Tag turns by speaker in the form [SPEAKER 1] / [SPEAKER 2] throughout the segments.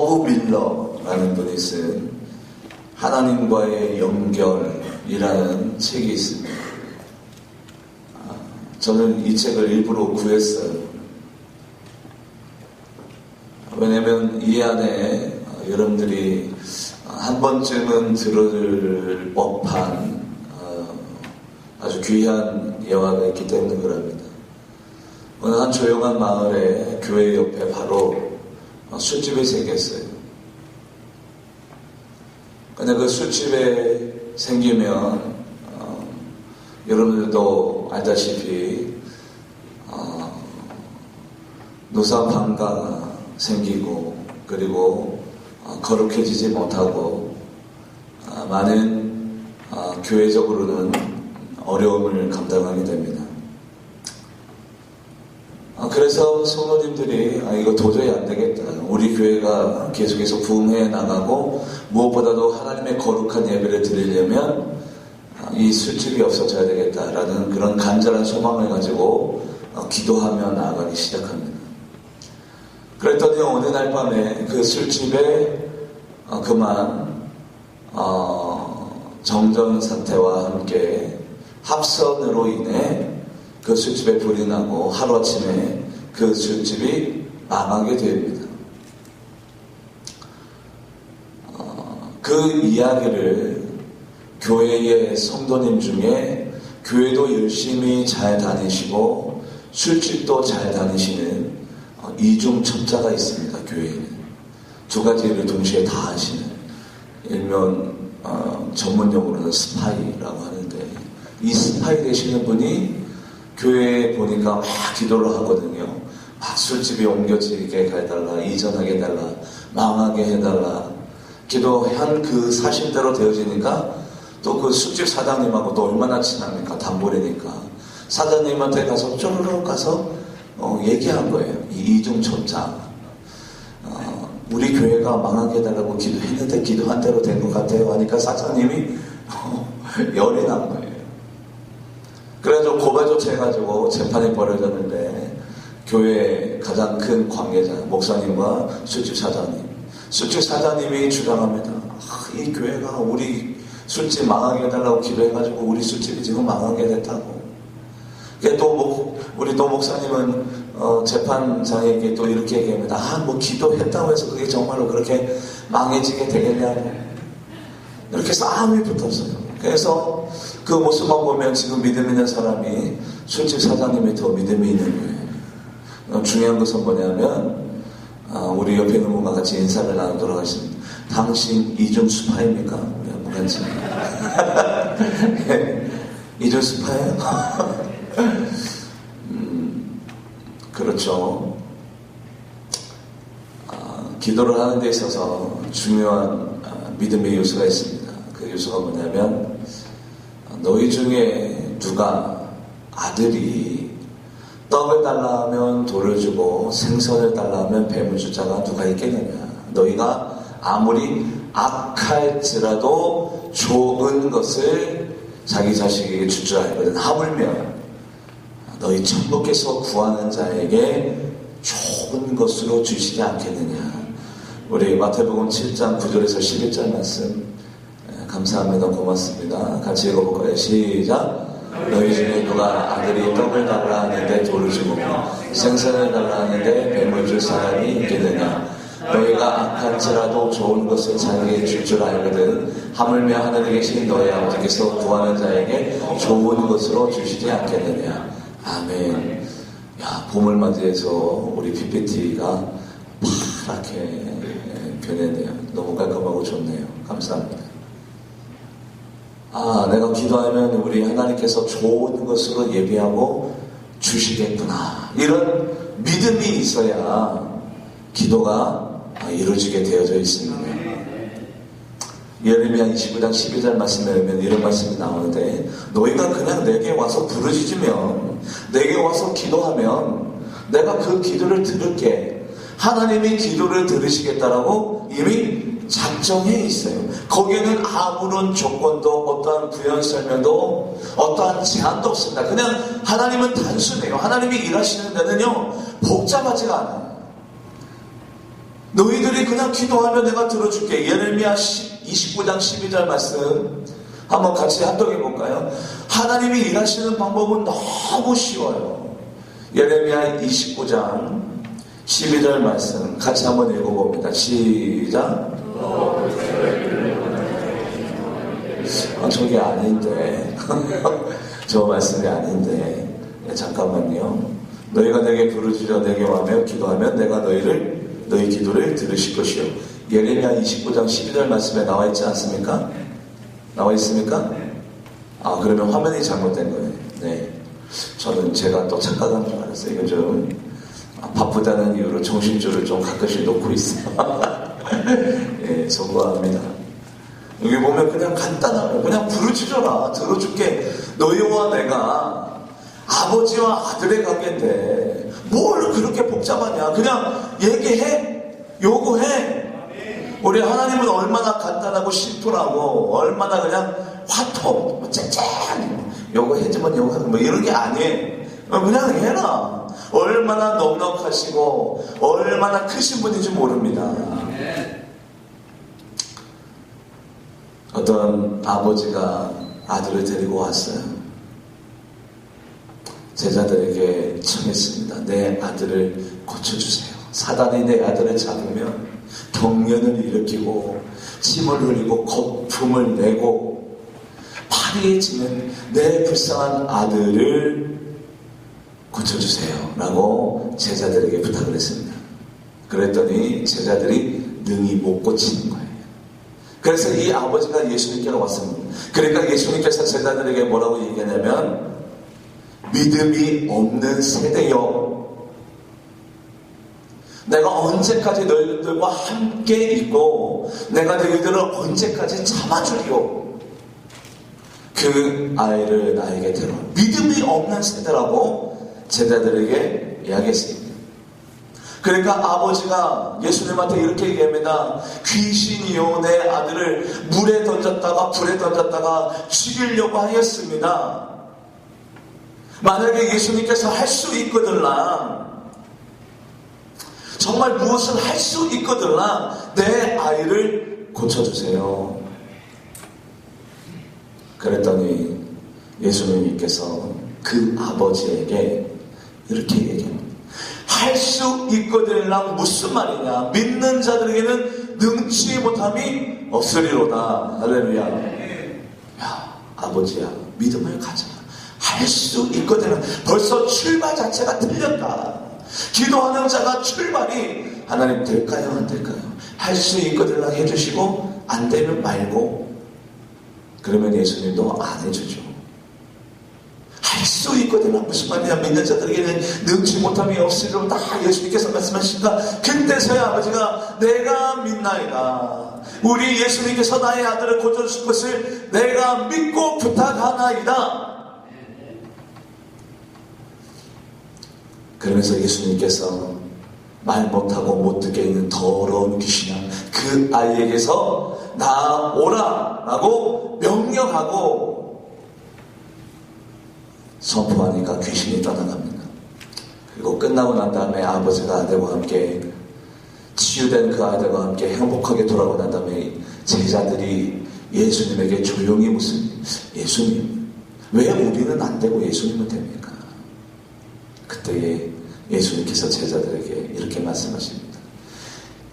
[SPEAKER 1] 허브 밀러라는 분이 쓴 하나님과의 연결이라는 책이 있습니다. 저는 이 책을 일부러 구했어요. 왜냐면 이 안에 여러분들이 한 번쯤은 들을 법한 아주 귀한 예화가 있기 때문에 그럽니다. 어느 한 조용한 마을에 교회 옆에 바로 술집이 생겼어요. 근데 그 술집에 생기면 여러분들도 알다시피 노사방가가 생기고 그리고 거룩해지지 못하고 많은 교회적으로는 어려움을 감당하게 됩니다. 그래서 성도님들이 이거 도저히 안 되겠다. 우리 교회가 계속해서 부흥해 나가고 무엇보다도 하나님의 거룩한 예배를 드리려면 이 술집이 없어져야 되겠다라는 그런 간절한 소망을 가지고 기도하며 나아가기 시작합니다. 그랬더니 어느 날 밤에 그 술집에 그만 정전 사태와 함께 합선으로 인해 그 술집에 불이 나고 하루아침에 그 술집이 망하게 됩니다. 그 이야기를 교회의 성도님 중에 교회도 열심히 잘 다니시고 술집도 잘 다니시는 이중첩자가 있습니다. 교회에는 두 가지를 동시에 다 하시는, 일명 전문용어로는 스파이라고 하는데, 이 스파이 되시는 분이 교회에 보니까 막 기도를 하거든요. 막 술집이 옮겨지게 해달라, 이전하게 해달라, 망하게 해달라 기도한 그 사실대로 되어지니까 또 그 술집 사장님하고 또 얼마나 친합니까? 단골이니까 사장님한테 가서 쪼르륵 가서 얘기한 거예요. 이 이중첩자, 우리 교회가 망하게 해달라고 기도했는데 기도한 대로 된 것 같아요 하니까 사장님이 열이 난 거예요. 그래서 고발 조치해가지고 재판이 벌어졌는데 교회의 가장 큰 관계자 목사님과 술집 사장님이 주장합니다. 이 교회가 우리 술집 망하게 해달라고 기도해가지고 우리 술집이 지금 망하게 됐다고. 또 우리 또 목사님은 재판장에게 또 이렇게 얘기합니다. 뭐 기도했다고 해서 그게 정말로 그렇게 망해지게 되겠냐고. 이렇게 싸움이 붙었어요. 그래서 그 모습만 보면 지금 믿음 있는 사람이 술집 사장님이 더 믿음이 있는 거예요. 중요한 것은 뭐냐면 우리 옆에 있는 분과 같이 인사를 나누도록 하겠습니다. 당신 이중 스파입니까? 뭐간지 이중 스파예요? 그렇죠. 기도를 하는 데 있어서 중요한 믿음의 요소가 있습니다. 그 요소가 뭐냐면 너희 중에 누가 아들이 떡을 달라 하면 돌을 주고 생선을 달라 하면 뱀을 줄 자가 누가 있겠느냐. 너희가 아무리 악할지라도 좋은 것을 자기 자식에게 줄 줄 알거든. 하물며 너희 천국에서 구하는 자에게 좋은 것으로 주시지 않겠느냐. 우리 마태복음 7장 9절에서 11절 말씀 감사합니다. 고맙습니다. 같이 읽어볼까요? 시작. 너희 중에 누가 아들이 떡을 달라 하는데 돌을 주고 생선을 달라 하는데 뱀을 줄 사람이 있겠느냐. 너희가 악할지라도 좋은 것을 자기에게 줄 알거든. 하물며 하늘에 계신 너희 아버지께서 구하는 자에게 좋은 것으로 주시지 않겠느냐. 아멘. 야, 봄을 맞이해서 우리 PPT가 파랗게 변했네요. 너무 깔끔하고 좋네요. 감사합니다. 내가 기도하면 우리 하나님께서 좋은 것으로 예비하고 주시겠구나. 이런 믿음이 있어야 기도가 이루어지게 되어져 있습니다. 예레미야 29장 12절 말씀에 보면 이런 말씀이 나오는데, 너희가 그냥 내게 와서 부르짖으면, 내게 와서 기도하면 내가 그 기도를 들을게. 하나님이 기도를 들으시겠다라고 이미 작정해 있어요. 거기에는 아무런 조건도, 어떠한 부연 설명도, 어떠한 제한도 없습니다. 그냥 하나님은 단순해요. 하나님이 일하시는 데는요 복잡하지가 않아요. 너희들이 그냥 기도하면 내가 들어줄게. 예레미야 29장 12절 말씀 한번 같이 합독해 볼까요? 하나님이 일하시는 방법은 너무 쉬워요. 예레미야 29장 12절 말씀 같이 한번 읽어봅니다. 시작. 저게 아닌데 저 말씀이 아닌데 잠깐만요. 너희가 내게 부르짖어 내게 와며 기도하면 내가 너희 기도를 들으실 것이요. 예레미야 29장 12절 말씀에 나와 있지 않습니까? 나와 있습니까? 아, 그러면 화면이 잘못된 거예요. 네, 저는 제가 또 착각한 줄 알았어요. 이거 좀 바쁘다는 이유로 정신줄을 좀 가끔씩 놓고 있어요. 예, 송구합니다. 여기 보면 그냥 간단하고 그냥 부르짖어라 들어줄게. 너희와 내가 아버지와 아들의 관계인데 뭘 그렇게 복잡하냐. 그냥 얘기해. 요구해. 우리 하나님은 얼마나 간단하고 심플하고 얼마나 그냥 화통 쨍쨍 요구해주면 요구하고 뭐 이런 게 아니에요. 그냥 해라. 얼마나 넉넉하시고 얼마나 크신 분인지 모릅니다. 어떤 아버지가 아들을 데리고 왔어요. 제자들에게 청했습니다. 내 아들을 고쳐주세요. 사단이 내 아들을 잡으면 경련을 일으키고 침을 흘리고 거품을 내고 파리해지는 내 불쌍한 아들을 고쳐주세요 라고 제자들에게 부탁을 했습니다. 그랬더니 제자들이 능히 못 고치는 거예요. 그래서 이 아버지가 예수님께로 왔습니다. 그러니까 예수님께서 제자들에게 뭐라고 얘기하냐면 믿음이 없는 세대여, 내가 언제까지 너희들과 함께 있고 내가 너희들을 언제까지 참아주리요. 그 아이를 나에게 데려. 믿음이 없는 세대라고 제자들에게 이야기했습니다. 그러니까 아버지가 예수님한테 이렇게 얘기합니다. 귀신이요 내 아들을 물에 던졌다가 불에 던졌다가 죽이려고 하였습니다. 만약에 예수님께서 할 수 있거든라, 정말 무엇을 할 수 있거든라, 내 아이를 고쳐주세요. 그랬더니 예수님께서 그 아버지에게 이렇게 얘기합니다. 할 수 있거든랑 무슨 말이냐. 믿는 자들에게는 능치 못함이 없으리로다. 할렐루야. 야, 아버지야, 믿음을 가져. 할 수 있거든. 벌써 출발 자체가 틀렸다. 기도하는 자가 출발이 하나님 될까요 안 될까요? 할 수 있거든랑 해주시고 안 되면 말고, 그러면 예수님도 안 해주죠. 할 수 있거든요. 무슨 말이냐. 믿는 자들에게는 능치 못함이 없으리로다. 예수님께서 말씀하십니다. 그때서야 아버지가 내가 믿나이다. 우리 예수님께서 나의 아들을 고쳐주실 것을 내가 믿고 부탁하나이다. 그러면서 예수님께서 말 못하고 못 듣게 있는 더러운 귀신아 그 아이에게서 나오라 라고 명령하고 선포하니까 귀신이 떠나갑니다. 그리고 끝나고 난 다음에 아버지가 아들과 함께 치유된 그 아들과 함께 행복하게 돌아오고 난 다음에 제자들이 예수님에게 조용히 묻습니다. 예수님, 왜 우리는 안 되고 예수님은 됩니까? 그때에 예수님께서 제자들에게 이렇게 말씀하십니다.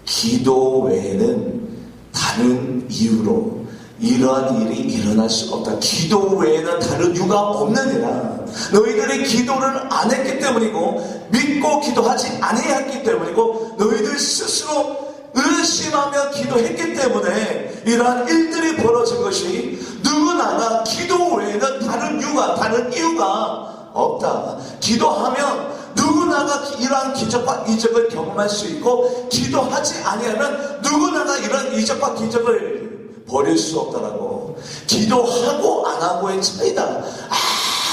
[SPEAKER 1] 기도 외에는 다른 이유로 이러한 일이 일어날 수 없다. 기도 외에는 다른 이유가 없느니라. 너희들이 기도를 안 했기 때문이고 믿고 기도하지 아니했기 때문이고 너희들 스스로 의심하며 기도했기 때문에 이러한 일들이 벌어진 것이, 누구나가 기도 외에는 다른 이유가 없다. 기도하면 누구나가 이러한 기적과 이적을 경험할 수 있고, 기도하지 아니하면 누구나가 이러한 이적과 기적을 버릴 수 없다라고. 기도하고 안 하고의 차이다.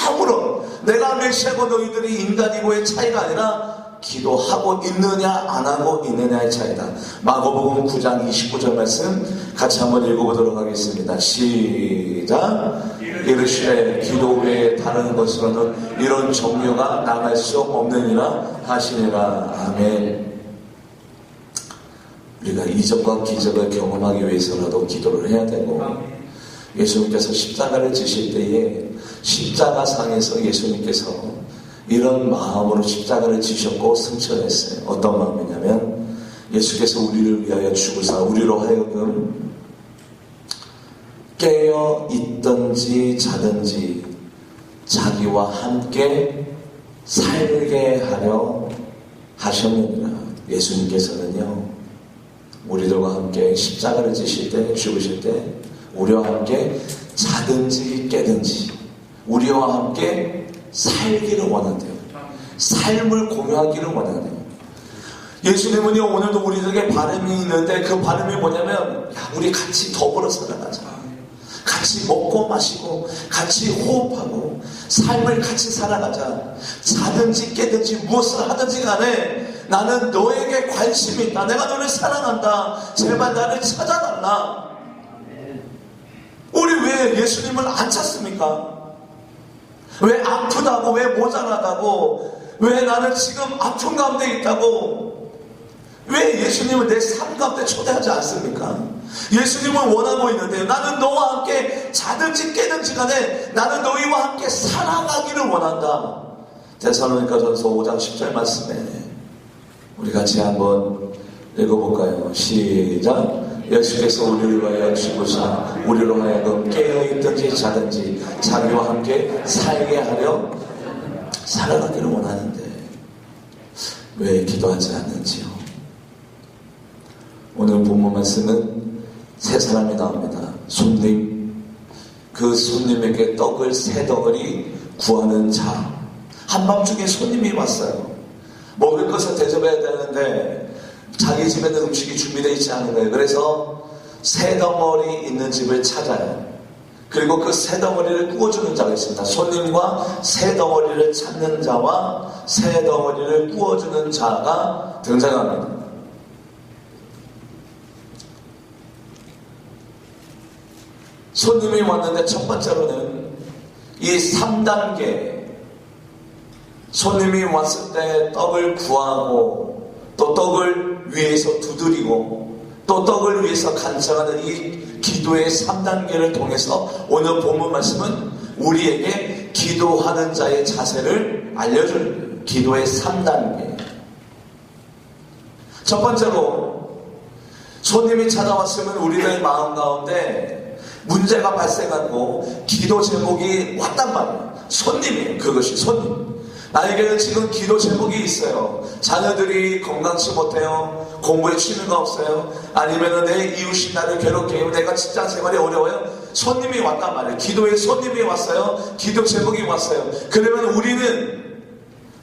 [SPEAKER 1] 아무런 내가 메시아고 너희들이 인간이고의 차이가 아니라 기도하고 있느냐 안 하고 있느냐의 차이다. 마가복음 9장 29절 말씀 같이 한번 읽어보도록 하겠습니다. 시작. 이르시되 기도 외에 다른 것으로는 이런 종교가 나갈 수 없느니라 하시니라. 아멘. 우리가 이적과 기적을 경험하기 위해서라도 기도를 해야 되고, 예수님께서 십자가를 지실 때에 십자가상에서 예수님께서 이런 마음으로 십자가를 지셨고 승천했어요. 어떤 마음이냐면, 예수께서 우리를 위하여 죽으사 우리로 하여금 깨어 있든지 자든지 자기와 함께 살게 하려 하셨느니라. 예수님께서는요, 우리들과 함께 십자가를 지실 때, 죽으실 때 우리와 함께 자든지 깨든지 우리와 함께 살기를 원한대요. 삶을 공유하기를 원한대요. 예수님은요, 오늘도 우리들에게 바람이 있는데 그 바람이 뭐냐면, 야, 우리 같이 더불어 살아가자. 같이 먹고 마시고 같이 호흡하고 삶을 같이 살아가자. 자든지 깨든지 무엇을 하든지 간에 나는 너에게 관심이 있다. 내가 너를 사랑한다. 제발 나를 찾아달라. 우리 왜 예수님을 안 찾습니까? 왜 아프다고, 왜 모자라다고, 왜 나는 지금 아픈 가운데 있다고, 왜 예수님을 내 삶 가운데 초대하지 않습니까? 예수님을 원하고 있는데, 나는 너와 함께 자든지 깨든지 간에 나는 너희와 함께 살아가기를 원한다. 데살로니가전서 5장 10절 말씀에 우리 같이 한번 읽어볼까요? 시작. 예수께서 우리를 위하여 죽으사 우리로 하여금 깨어있든지 자든지 자기와 함께 살게 하려 살아가기를 원하는데 왜 기도하지 않는지요? 오늘 본문 말씀은 세 사람이 나옵니다. 손님, 그 손님에게 떡을 세 덩어리 구하는 자. 한밤중에 손님이 왔어요. 먹을 것을 대접해야 되는데 자기 집에는 음식이 준비되어 있지 않은 거예요. 그래서 세 덩어리 있는 집을 찾아요. 그리고 그 세 덩어리를 구워주는 자가 있습니다. 손님과 세 덩어리를 찾는 자와 세 덩어리를 구워주는 자가 등장합니다. 손님이 왔는데 첫 번째로는 이 3단계, 손님이 왔을 때 떡을 구하고 또 떡을 위해서 두드리고 또 떡을 위해서 간청하는 이 기도의 3단계를 통해서 오늘 본문 말씀은 우리에게 기도하는 자의 자세를 알려주는 거예요. 기도의 3단계. 첫 번째로 손님이 찾아왔으면 우리들의 마음 가운데 문제가 발생하고 기도 제목이 왔단 말이에요. 손님이에요. 그것이 손님. 나에게는 지금 기도 제목이 있어요. 자녀들이 건강치 못해요. 공부에 취미가 없어요. 아니면 내 이웃이 나를 괴롭게 해요. 내가 직장 생활이 어려워요. 손님이 왔단 말이에요. 기도에 손님이 왔어요. 기도 제목이 왔어요. 그러면 우리는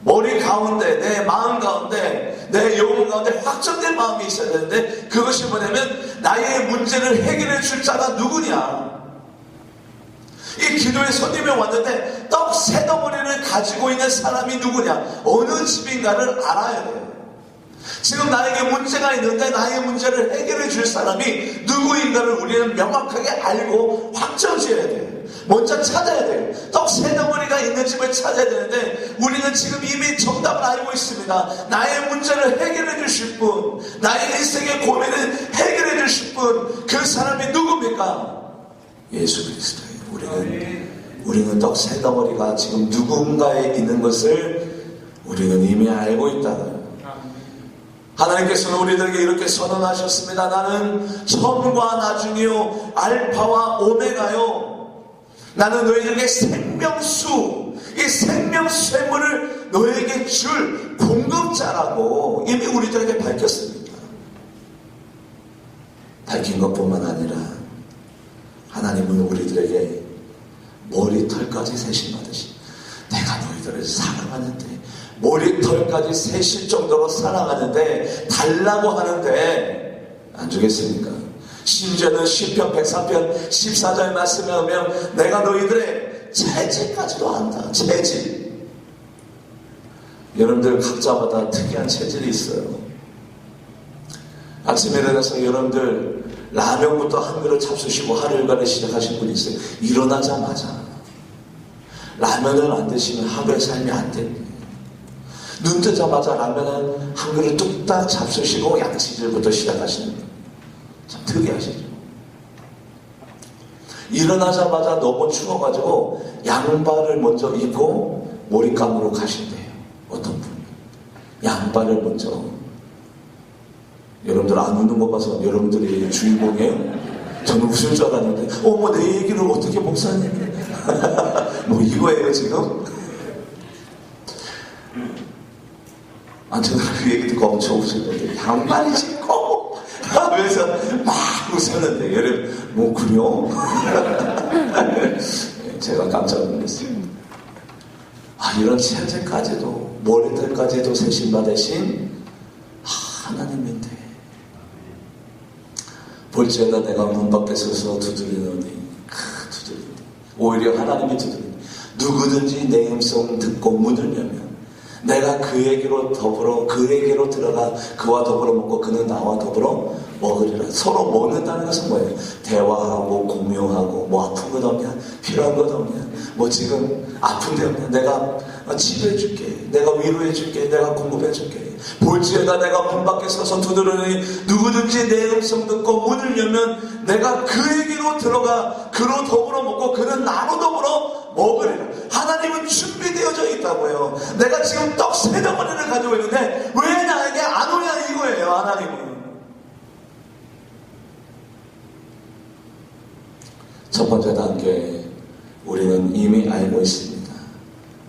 [SPEAKER 1] 머리 가운데, 내 마음 가운데, 내 영혼 가운데 확정된 마음이 있어야 되는데 그것이 뭐냐면 나의 문제를 해결해 줄 자가 누구냐. 이 기도에 손님이 왔는데 떡 세 덩어리를 가지고 있는 사람이 누구냐, 어느 집인가를 알아야 돼요. 지금 나에게 문제가 있는데 나의 문제를 해결해 줄 사람이 누구인가를 우리는 명확하게 알고 확정지어야 돼요. 먼저 찾아야 돼요. 떡 세 덩어리가 있는 집을 찾아야 되는데 우리는 지금 이미 정답을 알고 있습니다. 나의 문제를 해결해 주실 분, 나의 인생의 고민을 해결해 주실 분, 그 사람이 누굽니까? 예수 그리스도예요. 우리는 떡 세 덩어리가 지금 누군가에 있는 것을 우리는 이미 알고 있다고요. 하나님께서는 우리들에게 이렇게 선언하셨습니다. 나는 처음과 나중이요 알파와 오메가요. 나는 너희에게 생명수, 이 생명수물을 너희에게 줄 공급자라고 이미 우리들에게 밝혔습니다. 밝힌 것뿐만 아니라 하나님은 우리들에게 머리털까지 세심하듯이 내가 너희들을 사랑하는데, 머리털까지 세실 정도로 사랑하는데 달라고 하는데 안 주겠습니까? 심지어는 시편 103편 14절 말씀에 오면 내가 너희들의 체질까지도 안다. 체질. 여러분들 각자마다 특이한 체질이 있어요. 아침에 일어나서 여러분들 라면부터 한 그릇 잡수시고 하루 일과를 시작하신 분이 있어요. 일어나자마자 라면을 안 드시면 하루의 삶이 안 됩니다. 눈 뜨자마자 라면은 한 그릇 뚝딱 잡수시고 양치질부터 시작하시는 거예요. 참 특이하시죠. 일어나자마자 너무 추워가지고 양발을 먼저 입고 머리감으로 가신대요. 어떤 분이 양발을 먼저. 여러분들 안 웃는 거 봐서 여러분들이 주인공이에요? 저는 웃을 줄 알았는데 어머 내 얘기를 어떻게 목사님이 뭐 이거예요 지금? 저는 그 얘기 듣고 엄청 웃었는데 양말이 신고 하면서 막 웃었는데 여러분 뭐 그래요? 제가 깜짝 놀랐어요. 이런 현재까지도 머리털까지도 세심 받으신 하나님인데 볼지어다 내가 문 밖에 서서 두드리노니 두드리니 오히려 하나님이 두드리니 누구든지 내 음성 듣고 문을 열면 내가 그에게로 들어가 그와 더불어 먹고 그는 나와 더불어 먹으리라. 서로 먹는다는 것은 뭐예요? 대화하고 공유하고 뭐 아픈 것 없냐? 필요한 것 없냐? 뭐 지금 아픈 데 없냐? 내가 치료해줄게. 내가 위로해줄게. 내가 공급해줄게. 볼지어다 내가 문 밖에 서서 두드리니 누구든지 내 음성 듣고 문을 열면 내가 그에게로 들어가 그로 더불어 먹고 그는 나로 더불어 먹으리라. 하나님은 준비되어져 있다고요. 내가 지금 떡 3덩어리를 가지고 있는데 왜 나에게 안 오냐 이거예요. 하나님은. 첫 번째 단계 우리는 이미 알고 있습니다.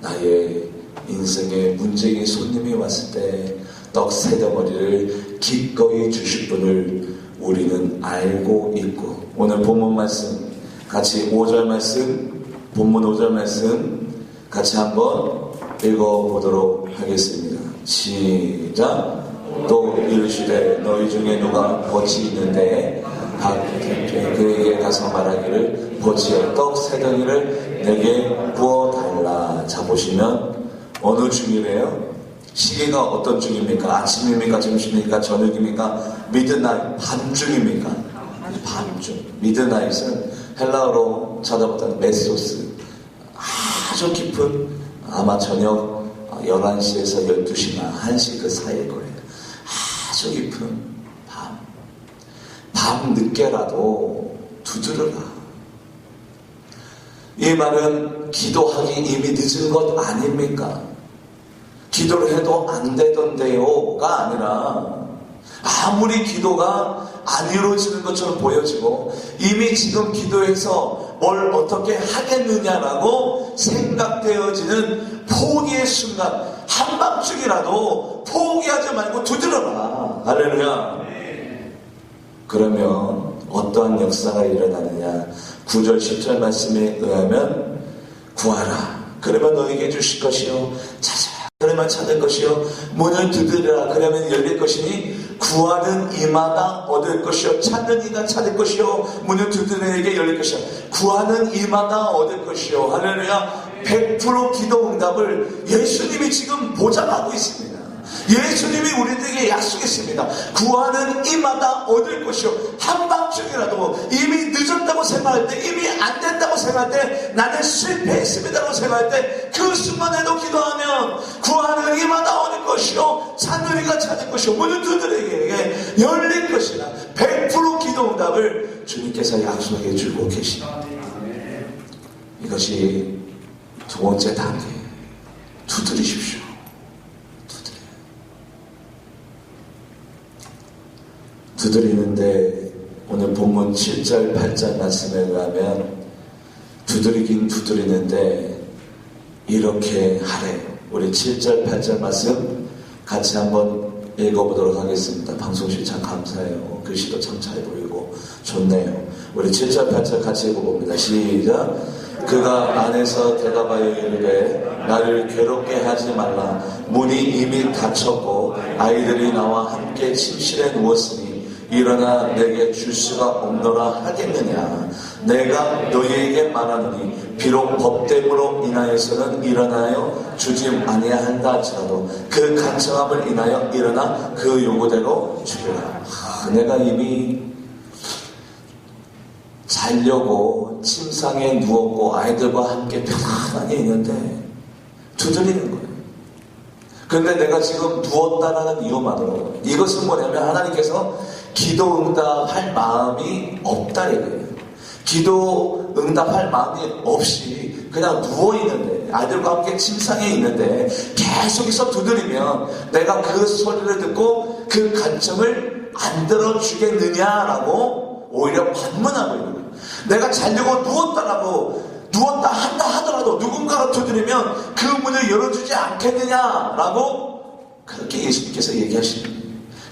[SPEAKER 1] 나의 인생에 문제의 손님이 왔을 때 떡 3덩어리를 기꺼이 주실 분을 우리는 알고 있고 오늘 본문 말씀 같이 5절 말씀 본문 5절 말씀 같이 한번 읽어보도록 하겠습니다. 시작. 또 이르시되 너희 중에 누가 벗이 있는데 그에게 가서 말하기를 벗이여 떡 3덩이를 내게 부어달라. 자 보시면 어느 중이래요? 시기가 어떤 중입니까? 아침입니까? 점심입니까? 저녁입니까? 미드나잇 밤중입니까? 밤중. 미드나잇은 헬라어로 찾아보던 메소스. 아주 깊은 아마 저녁 11시에서 12시나 1시 그 사이일 거예요. 아주 깊은 밤. 밤 늦게라도 두드려라. 이 말은 기도하기 이미 늦은 것 아닙니까? 기도를 해도 안 되던데요가 아니라 아무리 기도가 안 이루어지는 것처럼 보여지고 이미 지금 기도해서 뭘 어떻게 하겠느냐라고 생각되어지는 포기의 순간 한밤중이라도 포기하지 말고 두드려라. 할렐루야. 그러면 어떠한 역사가 일어나느냐. 9절 10절 말씀에 의하면 구하라. 그러면 너에게 주실 것이요. 찾아라. 그러면 찾을 것이요. 문을 두드리라. 그러면 열릴 것이니 구하는 이마다 얻을 것이요. 찾는 이가 찾을 것이요. 문을 두드리는 이에게 열릴 것이요. 구하는 이마다 얻을 것이요. 할렐루야. 100% 기도 응답을 예수님이 지금 보장하고 있습니다. 예수님이 우리들에게 약속했습니다. 구하는 이마다 얻을 것이요. 한밤중이라도 이미 늦었다고 생각할 때, 이미 안 된다고 생각할 때, 나는 실패했습니다라고 생각할 때 그 순간에도 기도하면 구하는 이마다 얻을 것이요. 찾는 이가 찾을 것이요. 문을 두드리게 열릴 것이라. 100% 기도 응답을 주님께서 약속해 주고 계십니다. 이것이 두 번째 단계. 두드리십시오. 두드리는데 오늘 본문 7절 8절 말씀에 의하면 두드리긴 두드리는데 이렇게 하래요. 우리 7절 8절 말씀 같이 한번 읽어보도록 하겠습니다. 방송실 참 감사해요. 글씨도 참 잘 보이고 좋네요. 우리 7절 8절 같이 읽어봅니다. 시작. 그가 안에서 대답하여 이르되 나를 괴롭게 하지 말라. 문이 이미 닫혔고 아이들이 나와 함께 침실에 누웠으니 일어나 내게 줄 수가 없노라 하겠느냐. 내가 너희에게 말하노니 비록 법됨으로 인하여서는 일어나여 주지 아니한다 할지라도 그 간청함을 인하여 일어나 그 요구대로 주리라. 내가 이미 자려고 침상에 누웠고 아이들과 함께 편안하게 있는데 두드리는 거예요. 그런데 내가 지금 누웠다라는 이유만으로 이것은 뭐냐면 하나님께서 기도 응답할 마음이 없다 이거예요. 기도 응답할 마음이 없이 그냥 누워있는데, 아이들과 함께 침상에 있는데 계속해서 두드리면 내가 그 소리를 듣고 그 간청을 안 들어주겠느냐라고 오히려 반문하고 있는 거예요. 내가 자려고 누웠다 한다 하더라도 누군가가 두드리면 그 문을 열어주지 않겠느냐라고 그렇게 예수님께서 얘기하시는 거예요.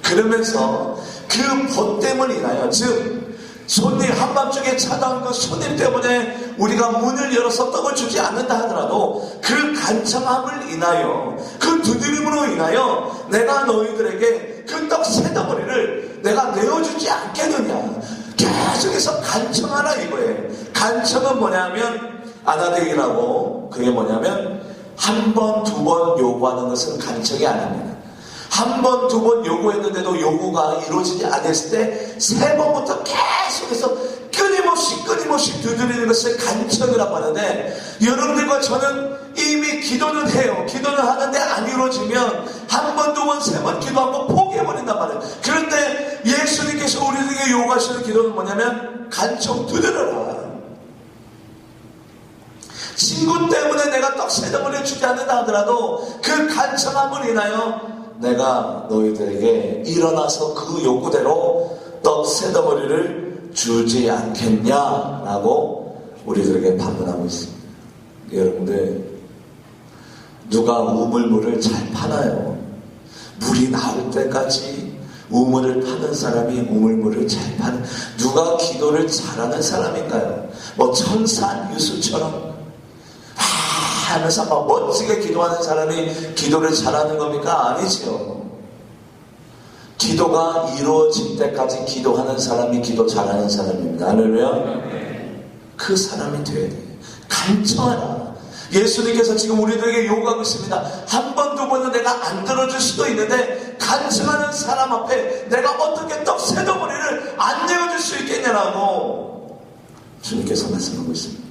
[SPEAKER 1] 그러면서 그 벗됨을 인하여, 즉 손님, 한밤중에 찾아온 그 손님 때문에 우리가 문을 열어서 떡을 주지 않는다 하더라도 그 간청함을 인하여, 그 두드림으로 인하여 내가 너희들에게 그 떡 세 덩어리를 내가 내어주지 않겠느냐. 계속해서 간청하라 이거예요. 간청은 뭐냐면 아나덱이라고, 그게 뭐냐면 한 번, 두 번 요구하는 것은 간청이 아닙니다. 한 번, 두 번 요구했는데도 요구가 이루어지지 않았을 때 세 번부터 계속해서 끊임없이 두드리는 것을 간청이라고 하는데, 여러분들과 저는 이미 기도는 해요. 기도는 하는데 안 이루어지면 한 번, 두 번, 세 번 기도하고 포기해버린단 말이에요. 그런데 예수님께서 우리에게 요구하시는 기도는 뭐냐면 간청 두드려라. 친구 때문에 내가 떡 세 덩어리를 주지 않는다 하더라도 그 간청함을 인하여 내가 너희들에게 일어나서 그 요구대로 떡 세 덩어리를 주지 않겠냐라고 우리들에게 반문하고 있습니다. 여러분들, 누가 우물물을 잘 파나요? 물이 나올 때까지 우물을 파는 사람이 우물물을 잘 파는, 누가 기도를 잘하는 사람인가요? 뭐 청산 유수처럼 하면서 막 멋지게 기도하는 사람이 기도를 잘하는 겁니까? 아니지요. 기도가 이루어질 때까지 기도하는 사람이 기도 잘하는 사람입니다. 할렐루야. 그 사람이 돼야 돼요. 간청하라. 예수님께서 지금 우리들에게 요구하고 있습니다. 한 번, 두 번은 내가 안 들어줄 수도 있는데 간청하는 사람 앞에 내가 어떻게 떡 세 덩어리를 안 내어줄 수 있겠냐라고 주님께서 말씀하고 있습니다.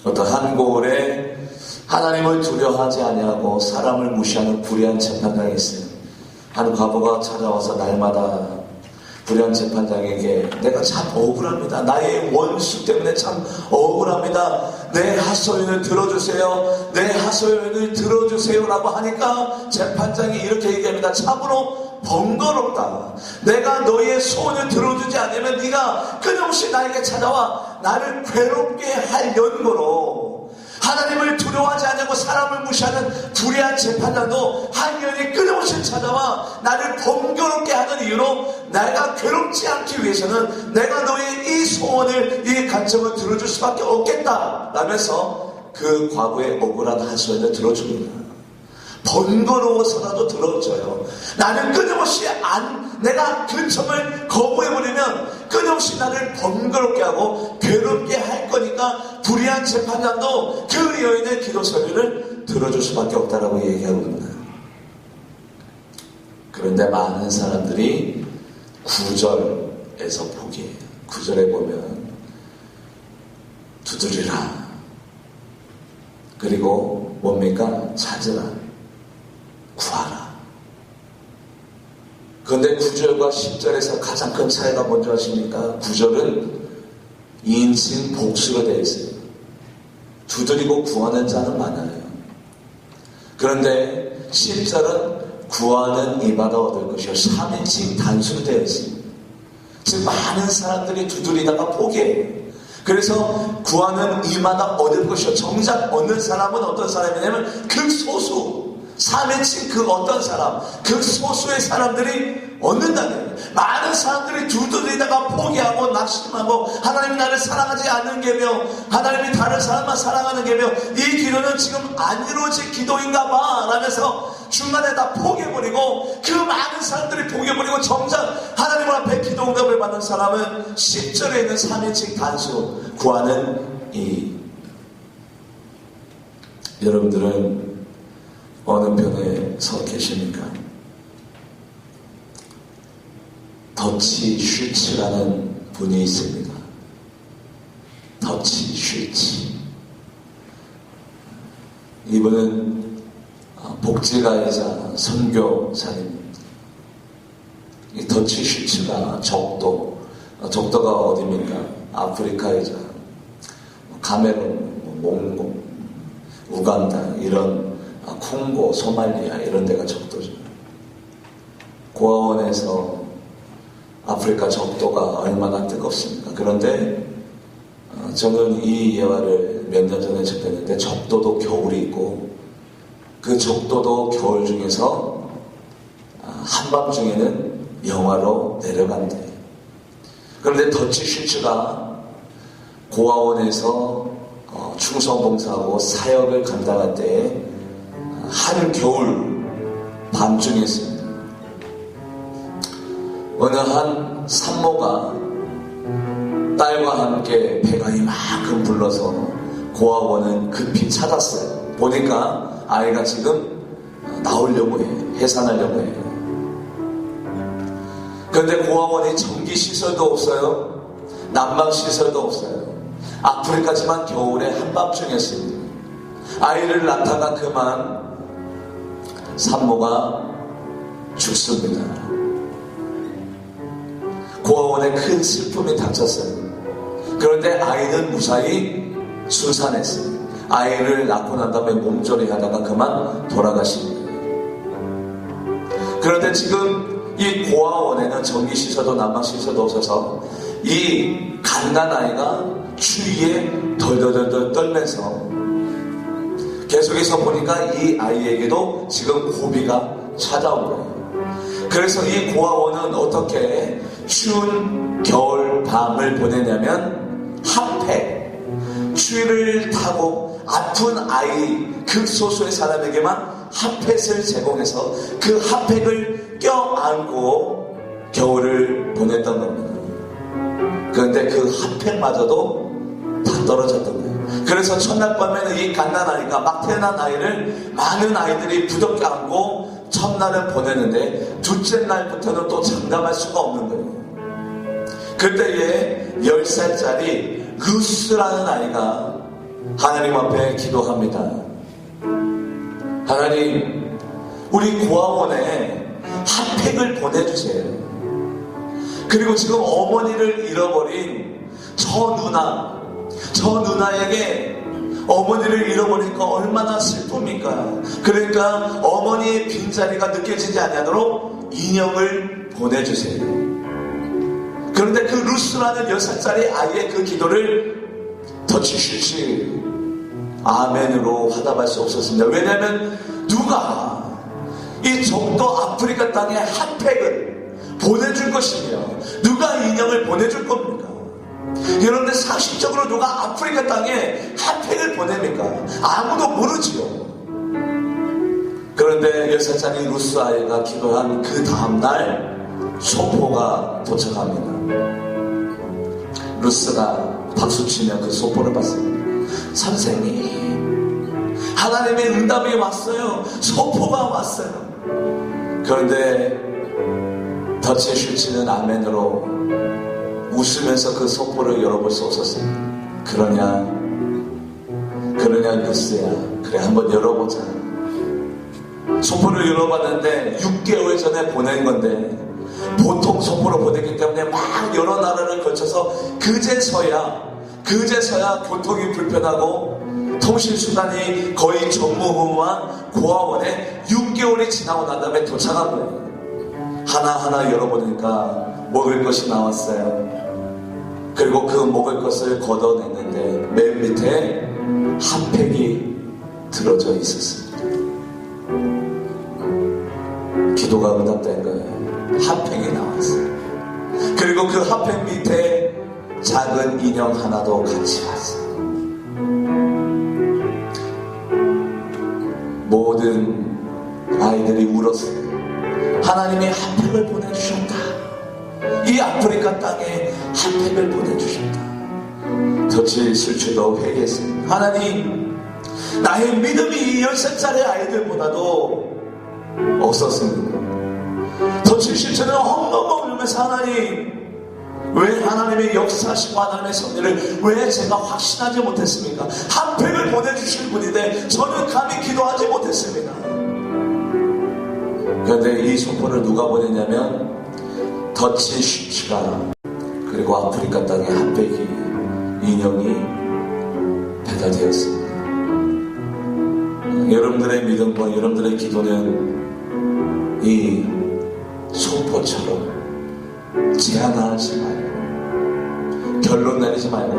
[SPEAKER 1] 어떤 한 고을에 하나님을 두려워하지 아니하고 사람을 무시하는 불의한 재판장이 있어요. 한 과부가 찾아와서 날마다 불의한 재판장에게 내가 참 억울합니다. 나의 원수 때문에 참 억울합니다. 내 하소연을 들어주세요. 내 하소연을 들어주세요라고 하니까 재판장이 이렇게 얘기합니다. 참으로 번거롭다. 내가 너의 소원을 들어주지 않으면 네가 끊임없이 나에게 찾아와 나를 괴롭게 할 연고로, 하나님을 두려워하지 않고 사람을 무시하는 불의한 재판장도 한년이 끊임없이 찾아와 나를 번거롭게 하는 이유로 내가 괴롭지 않기 위해서는 내가 너의 이 소원을, 이 간청을 들어줄 수밖에 없겠다 라면서 그 과거의 억울한 하소연을 들어줍니다. 번거로워서라도 들어줘요. 나는 끊임없이 내가 근청을 거부해버리면 끊임없이 나를 번거롭게 하고 괴롭게 할 거니까 불의한 재판장도 그 여인의 기도 소리를 들어줄 수밖에 없다라고 얘기하고 있습니다. 그런데 많은 사람들이 9절에서 포기해요. 9절에 보면 두드리라. 그리고 뭡니까? 찾으라. 구하라. 그런데 9절과 10절에서 가장 큰 차이가 뭔지 아십니까? 9절은 인칭 복수로 되어 있어요. 두드리고 구하는 자는 많아요. 그런데 10절은 구하는 이마다 얻을 것이요 3인칭 단수로 되어 있습니다. 즉 많은 사람들이 두드리다가 포기해요. 그래서 구하는 이마다 얻을 것이요, 정작 얻는 사람은 어떤 사람이냐면 극소수, 3인칭 그 어떤 사람, 극소수의 사람들이 얻는다는 거예요. 많은 사람들이 두드리다가 포기하고 낙심하고 하나님이 나를 사랑하지 않는 게며 하나님이 다른 사람만 사랑하는 게며 이 기도는 지금 안 이루어질 기도인가 봐 라면서 중간에 다 포기해버리고, 그 많은 사람들이 포기해버리고 정작 하나님 앞에 기도 응답을 받는 사람은 10절에 있는 3인칭 단수, 구하는 이. 여러분들은 어느 편에 서 계십니까? 더치 슈츠라는 분이 있습니다. 더치 슈츠. 이분은 복지가이자 선교사님. 이 더치 슈츠가 적도가 어디입니까? 아프리카이자 카메룬, 몽고, 우간다 이런 콩고, 소말리아 이런 데가 적도죠. 고아원에서 아프리카 적도가 얼마나 뜨겁습니까? 그런데 저는 이 예화를 몇 년 전에 접했는데 적도도 겨울이 있고 그 적도도 겨울 중에서 한밤중에는 영하로 내려간대. 그런데 더치 슈츠가 고아원에서 충성봉사하고 사역을 감당할 때에 한겨울 밤중에 있습니다. 어느 한 산모가 딸과 함께 배가 이만큼 불러서 고아원은 급히 찾았어요. 보니까 아이가 지금 나오려고 해. 해산하려고 해요. 그런데 고아원이 전기시설도 없어요. 난방시설도 없어요. 아프리카지만 겨울에 한밤중이었습니다. 아이를 낳다가 그만 산모가 죽습니다. 고아원에 큰 슬픔이 닥쳤어요. 그런데 아이는 무사히 순산했어요. 아이를 낳고 난 다음에 몸조리 하다가 그만 돌아가십니다. 그런데 지금 이 고아원에는 전기시설도 난방시설도 없어서 이 갓난아이가 추위에 덜덜덜 떨면서 계속해서 보니까 이 아이에게도 지금 고비가 찾아온 거예요. 그래서 이 고아원은 어떻게 추운 겨울 밤을 보내냐면 핫팩, 추위를 타고 아픈 아이 극소수의 사람에게만 핫팩을 제공해서 그 핫팩을 껴안고 겨울을 보냈던 겁니다. 그런데 그 핫팩마저도 다 떨어졌던 거예요. 그래서 첫날 밤에는 이 갓난아이가 막 태어난 아이를 많은 아이들이 부둥켜 안고 첫날은 보냈는데 둘째 날부터는 또 장담할 수가 없는 거예요. 그때에 10살짜리 루스라는 아이가 하나님 앞에 기도합니다. 하나님, 우리 고아원에 핫팩을 보내주세요. 그리고 지금 어머니를 잃어버린 저 누나에게 어머니를 잃어버리니까 얼마나 슬픕니까? 그러니까 어머니의 빈자리가 느껴지지 않도록 인형을 보내주세요. 그런데 그 루스라는 10살짜리 아이의 그 기도를 더치 슈츠 아멘으로 화답할 수 없었습니다. 왜냐하면 누가 이 적도 아프리카 땅에 핫팩을 보내줄 것이며 누가 인형을 보내줄 겁니까? 그런데 상식적으로 누가 아프리카 땅에 핫팩을 보냅니까? 아무도 모르지요. 그런데 10살짜리 루스 아이가 기도한 그 다음날 소포가 도착합니다. 루스가 박수치며 그 소포를 받습니다. 선생님, 하나님의 응답이 왔어요. 소포가 왔어요. 그런데 더치 슈츠는 아멘으로 웃으면서 그 소포를 열어볼 수 없었습니다. 그러냐 루스야, 그래 한번 열어보자. 소포를 열어봤는데 6개월 전에 보낸 건데 보통 소포로 보내기 때문에 막 여러 나라를 거쳐서 그제서야 교통이 불편하고 통신수단이 거의 전무후무한 고아원에 6개월이 지나고 난 다음에 도착한 거예요. 하나하나 열어보니까 먹을 것이 나왔어요. 그리고 그 먹을 것을 걷어냈는데 맨 밑에 핫팩이 들어져 있었습니다. 기도가 응답된 거예요. 핫팩이 나왔어요. 그리고 그 핫팩 밑에 작은 인형 하나도 같이 왔어요. 모든 아이들이 울었어요. 하나님이 핫팩을 보내주셨다. 이 아프리카 땅에 핫팩을 보내주셨다. 더치 슈츠도 회개했습니다. 하나님, 나의 믿음이 10살짜리 아이들보다도 없었습니다. 더치 슈츠는 엉엉 울면서 하나님, 왜 하나님의 역사하시고 하나님의 섭리를 왜 제가 확신하지 못했습니까? 핫팩을 보내주실 분인데 저는 감히 기도하지 못했습니다. 그런데 이 소포를 누가 보냈냐면 더치 슈츠가, 그리고 아프리카 땅의 핫백이 인형이 배달되었습니다. 여러분들의 믿음과 여러분들의 기도는 이 소포처럼 제한하지 말고, 결론 내리지 말고,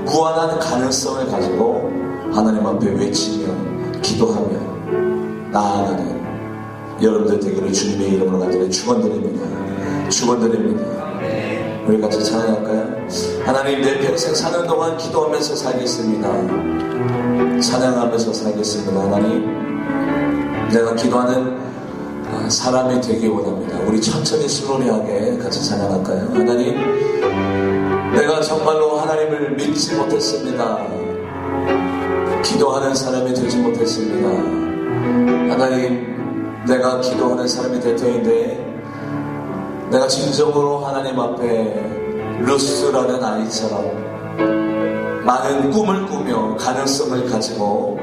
[SPEAKER 1] 무한한 가능성을 가지고 하나님 앞에 외치며 기도하며 나아가는 여러분들 되기를 주님의 이름으로 간절히 축원드립니다. 축원드립니다. 우리 같이 찬양할까요? 하나님, 내 평생 사는 동안 기도하면서 살겠습니다. 찬양하면서 살겠습니다. 하나님, 내가 기도하는 사람이 되기 원합니다. 우리 천천히 슬로리하게 같이 찬양할까요? 하나님, 내가 정말로 하나님을 믿지 못했습니다. 기도하는 사람이 되지 못했습니다. 하나님, 내가 기도하는 사람이 될 터인데 내가 진정으로 하나님 앞에 루스라는 아이처럼 많은 꿈을 꾸며 가능성을 가지고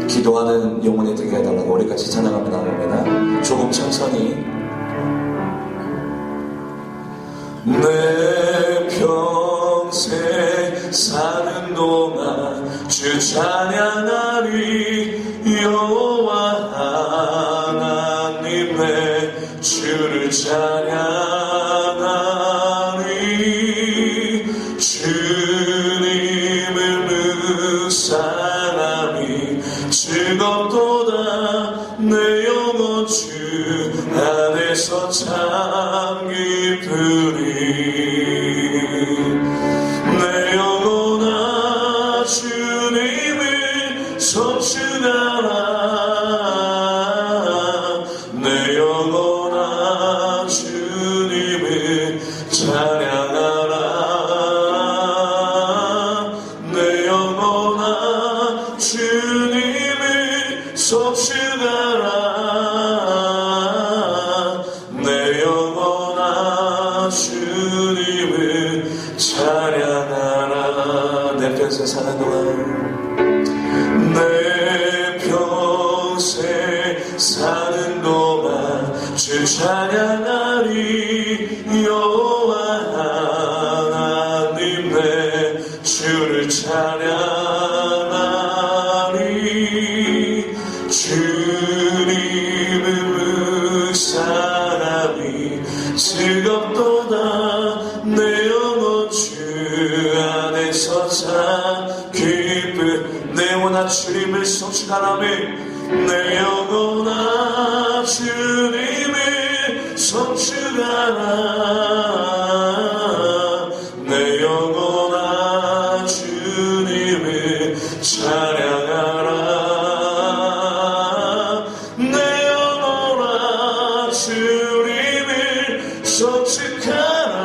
[SPEAKER 1] 기도하는 영혼이 되게 해달라고 우리 같이 찬양하며 나갑니다. 조금 천천히. 내 평생 사는 동안 주 찬양하리. 여호와 하나님의 주를 찬양하리. 주님을 묵상하니 즐겁도다. 내 영혼 주 안에서 참 기쁘리. 내 영혼아 주님을 송축하라. 내 영혼아 주님을 찬양하라. 내 영혼아 주님을 송축하라. 내 영혼아 주님을 찬양하라. 내 평생 사는 동안, 내 평생 사는 동안 주 찬양하리. 여호와 하나님의 주를 찬양하리. 주님을 묵상하니 즐겁도다. 내 영혼 주 안에서 참 기쁜. 내 영혼아 주님을 송축하라며. 내 영혼아 주님을 송축하라. 내 영혼아 주님을 찬양하라. 내 영혼아 주님을 송축하라.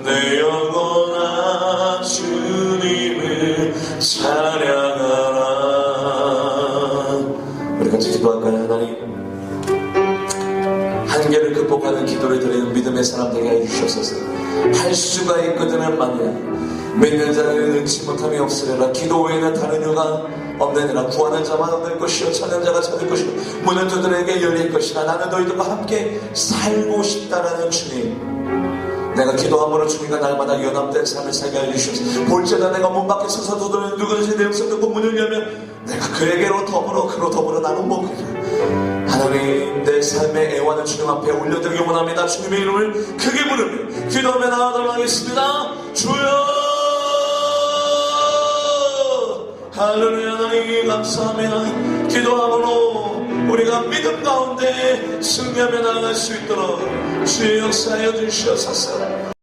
[SPEAKER 1] 내 영혼아 주님을 찬양하라. 우리 같이 기도할까요? 하나님, 한계를 극복하는 기도를 드리는 믿음의 사람 되게 해주셔서 할 수가 있거든요. 만이야 믿는 자는 능치 못함이 없으리라. 기도 외에는 다른 이유가 없느니라. 구하는 자만 얻을 것이요 찾는 자가 찾을 것이요 문은 두드려에게 열릴 것이라. 나는 너희들과 함께 살고 싶다라는 주님, 내가 기도함으로 주님과 날마다 연합된 삶을 살게 해주셔서 볼지어다 내가 문 밖에 서서 두드리는 누구든지 내 음성 듣고 문을 열면 내가 그에게로 더불어 그로 더불어 나는 먹으리라. 하나님, 내 삶의 애환을 주님 앞에 올려드리기 원합니다. 주님의 이름을 크게 부르며 기도하며 나아가도록 하겠습니다. 주여, 할렐루야. 하나님 감사합니다. 기도함으로 우리가 믿음 가운데 승리하며 나아갈 수 있도록 주의 역사하여 주시옵소서.